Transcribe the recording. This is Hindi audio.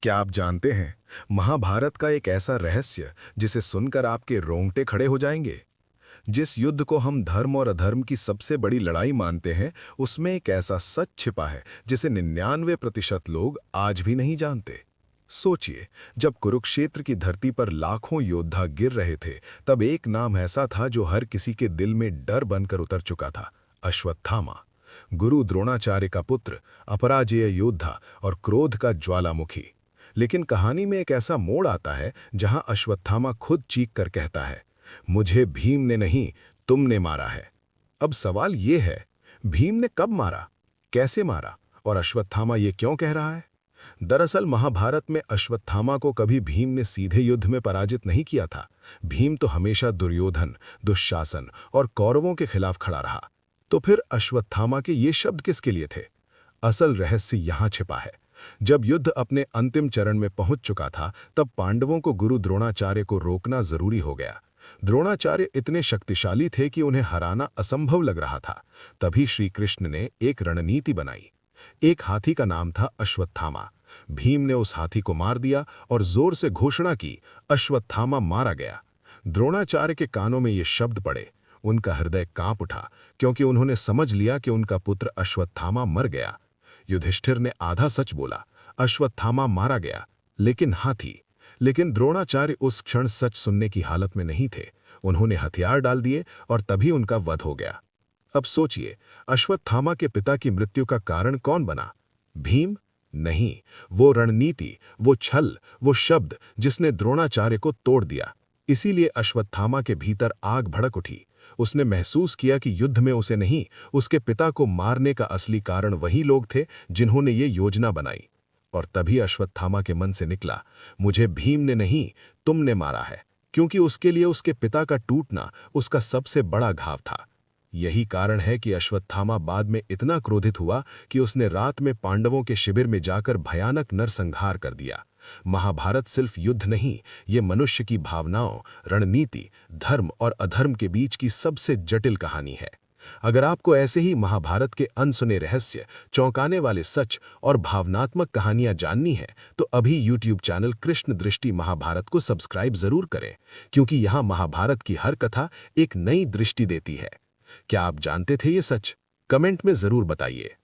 क्या आप जानते हैं महाभारत का एक ऐसा रहस्य जिसे सुनकर आपके रोंगटे खड़े हो जाएंगे। जिस युद्ध को हम धर्म और अधर्म की सबसे बड़ी लड़ाई मानते हैं, उसमें एक ऐसा सच छिपा है जिसे 99% लोग आज भी नहीं जानते। सोचिए, जब कुरुक्षेत्र की धरती पर लाखों योद्धा गिर रहे थे, तब एक नाम ऐसा था जो हर किसी के दिल में डर बनकर उतर चुका था। अश्वत्थामा, गुरु द्रोणाचार्य का पुत्र, अपराजेय योद्धा और क्रोध का ज्वालामुखी। लेकिन कहानी में एक ऐसा मोड़ आता है जहां अश्वत्थामा खुद चीख कर कहता है, मुझे भीम ने नहीं, तुमने मारा है। अब सवाल ये है, भीम ने कब मारा, कैसे मारा और अश्वत्थामा ये क्यों कह रहा है? दरअसल महाभारत में अश्वत्थामा को कभी भीम ने सीधे युद्ध में पराजित नहीं किया था। भीम तो हमेशा दुर्योधन, दुःशासन और कौरवों के खिलाफ खड़ा रहा। तो फिर अश्वत्थामा के ये शब्द किसके लिए थे? असल रहस्य यहां छिपा है। जब युद्ध अपने अंतिम चरण में पहुंच चुका था, तब पांडवों को गुरु द्रोणाचार्य को रोकना जरूरी हो गया। द्रोणाचार्य इतने शक्तिशाली थे कि उन्हें हराना असंभव लग रहा था। तभी श्री कृष्ण ने एक रणनीति बनाई। एक हाथी का नाम था अश्वत्थामा। भीम ने उस हाथी को मार दिया और जोर से घोषणा की, अश्वत्थामा मारा गया। द्रोणाचार्य के कानों में ये शब्द पड़े। उनका हृदय कांप उठा, क्योंकि उन्होंने समझ लिया कि उनका पुत्र अश्वत्थामा मर गया। युधिष्ठिर ने आधा सच बोला, अश्वत्थामा मारा गया, लेकिन हाथी। लेकिन द्रोणाचार्य उस क्षण सच सुनने की हालत में नहीं थे। उन्होंने हथियार डाल दिए और तभी उनका वध हो गया। अब सोचिए, अश्वत्थामा के पिता की मृत्यु का कारण कौन बना? भीम? नहीं, वो रणनीति, वो छल, वो शब्द जिसने द्रोणाचार्य को तोड़ दिया। इसीलिए अश्वत्थामा के भीतर आग भड़क उठी। उसने महसूस किया कि युद्ध में उसे नहीं, उसके पिता को मारने का असली कारण वही लोग थे जिन्होंने ये योजना बनाई। और तभी अश्वत्थामा के मन से निकला, मुझे भीम ने नहीं, तुमने मारा है, क्योंकि उसके लिए उसके पिता का टूटना उसका सबसे बड़ा घाव था। यही कारण है कि अश्वत्थामा बाद में इतना क्रोधित हुआ कि उसने रात में पांडवों के शिविर में जाकर भयानक नरसंहार कर दिया। महाभारत सिर्फ युद्ध नहीं, ये मनुष्य की भावनाओं, रणनीति, धर्म और अधर्म के बीच की सबसे जटिल कहानी है। अगर आपको ऐसे ही महाभारत के अनसुने रहस्य, चौंकाने वाले सच और भावनात्मक कहानियां जाननी है, तो अभी YouTube चैनल कृष्ण दृष्टि महाभारत को सब्सक्राइब जरूर करें, क्योंकि यहाँ महाभारत की हर कथा एक नई दृष्टि देती है। क्या आप जानते थे ये सच? कमेंट में जरूर बताइए।